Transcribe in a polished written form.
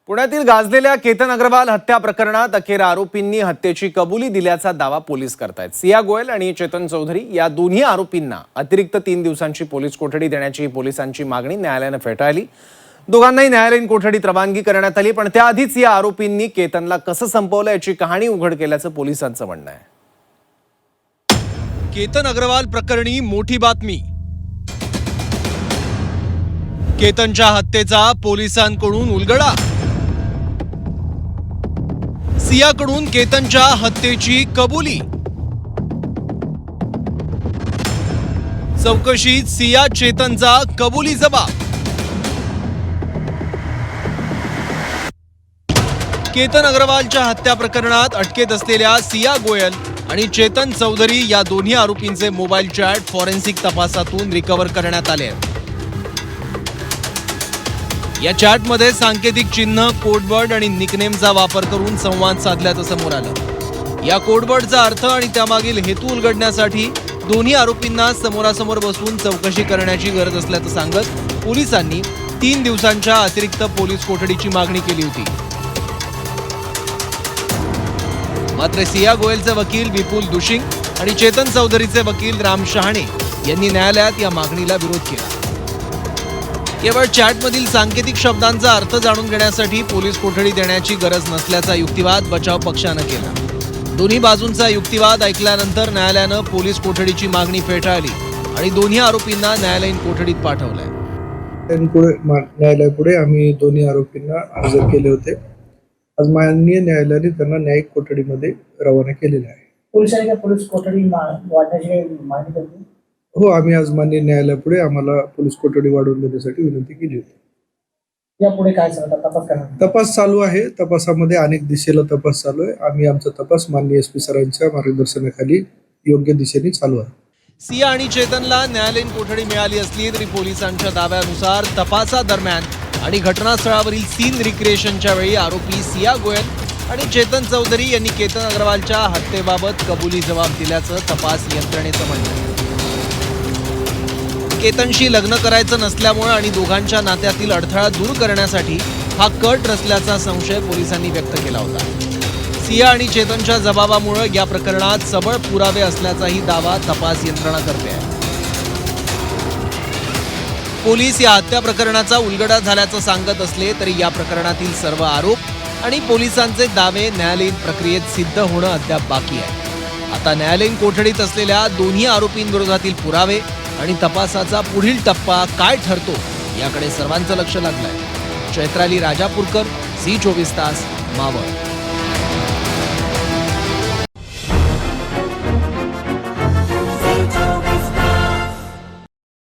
पुण्यातील गाजलेल्या केतन अग्रवाल हत्या प्रकरणात अखेर आरोपींनी हत्येची कबुली दिल्याचा दावा पोलीस करतायत। सिया गोयल आणि चेतन चौधरी या दोन्ही आरोपींना अतिरिक्त 3 दिवसांची पोलीस कोठडी देण्याची पोलिसांची मागणी न्यायालयाने फेटाळली। दोघांनाही न्यायालयीन कोठडीत रवानगी करण्यात आली, पण त्याआधीच या आरोपींनी केतनला कसं संपवलं याची कहाणी उघड केल्याचं पोलिसांचं म्हणणं आहे। केतन अग्रवाल प्रकरणी मोठी बातमी। केतनच्या हत्येचा पोलिसांकडून उलगडा। सियाकडून केतनच्या हत्येची कबुली। चौकशीत सिया चेतनचा कबुली जबाब। केतन अग्रवालच्या हत्या प्रकरणात अटकेत असलेल्या सिया गोयल आणि चेतन चौधरी या दोन्ही आरोपींचे मोबाईल चॅट फॉरेन्सिक तपासातून रिकव्हर करण्यात आले आहेत। या चॅटमध्ये सांकेतिक चिन्ह, कोडवर्ड आणि निकनेमचा वापर करून संवाद साधल्याचं समोर आलं। या कोडवर्डचा अर्थ आणि त्यामागील हेतू उलगडण्यासाठी दोन्ही आरोपींना समोरासमोर बसून चौकशी करण्याची गरज असल्याचं सांगत पोलिसांनी 3 दिवसांच्या अतिरिक्त पोलीस कोठडीची मागणी केली होती। मात्र सिया गोयलचे वकील विपुल दुशिंग आणि चेतन चौधरीचे वकील राम शहाणे यांनी न्यायालयात या मागणीला विरोध केला। केवळ चॅटमधील सांकेतिक शब्दांचा अर्थ जाणून घेण्यासाठी पोलीस कोठडी देण्याची गरज नसल्याचा युक्तिवाद बचाव पक्षानं केला। दोन्ही बाजूंचा युक्तिवाद ऐकल्यानंतर न्यायालयानं पोलीस कोठडीची मागणी फेटाळली आणि दोन्ही आरोपींना न्यायालयीन कोठडीत पाठवलंय। न्यायालयापुढे आम्ही दोन्ही आरोपींना हजर केले होते। आज माननीय न्यायालयाने त्यांना न्यायिक कोठडीमध्ये रवाना केलेले आहे। पोलिसांनी पोलीस कोठडी वाढण्याची मागणी केली? हो, आम्ही आज माननीय न्यायालयापुढे आम्हाला पोलीस कोठडी वाढवून देण्यासाठी विनंती केली होती। यापुढे काय तपास करणार? तपास चालू आहे। तपासामध्ये अनेक दिशेला तपास चालू आहे। आम्ही आमचा तपास माननीय SP सरांच्या मार्गदर्शनाखाली योग्य दिशेने चालू आहे। सिया आणि चेतनला न्यायालयीन कोठडी मिळाली असली तरी पोलिसांच्या दाव्यानुसार तपासादरम्यान आणि घटनास्थळावरील सीन रिक्रिएशनच्या वेळी आरोपी सिया गोयल आणि चेतन चौधरी यांनी केतन अग्रवालच्या हत्येबाबत कबुली जबाब दिल्याचं तपास यंत्रणेचं म्हणणं आहे। केतनशी लग्न करायचं नसल्यामुळे आणि दोघांच्या नात्यातील अडथळा दूर करण्यासाठी हा कट रचल्याचा संशय पोलिसांनी व्यक्त केला होता। सिया आणि चेतनच्या जबाबामुळे या प्रकरणात सबळ पुरावे असल्याचाही दावा तपास यंत्रणा करते आहे। पोलीस या हत्या प्रकरणाचा उलगडा झाल्याचं सांगत असले तरी या प्रकरणातील सर्व आरोप आणि पोलिसांचे दावे न्यायालयीन प्रक्रियेत सिद्ध होणं अद्याप बाकी आहे। आता न्यायालयीन कोठडीत असलेल्या दोन्ही आरोपींविरोधातील पुरावे आणि तपासाचा पुढील टप्पा काय ठरतो याकडे सर्वांचं लक्ष लागलंय। चैत्राली राजापूरकर, झी 24 तास, मावळ।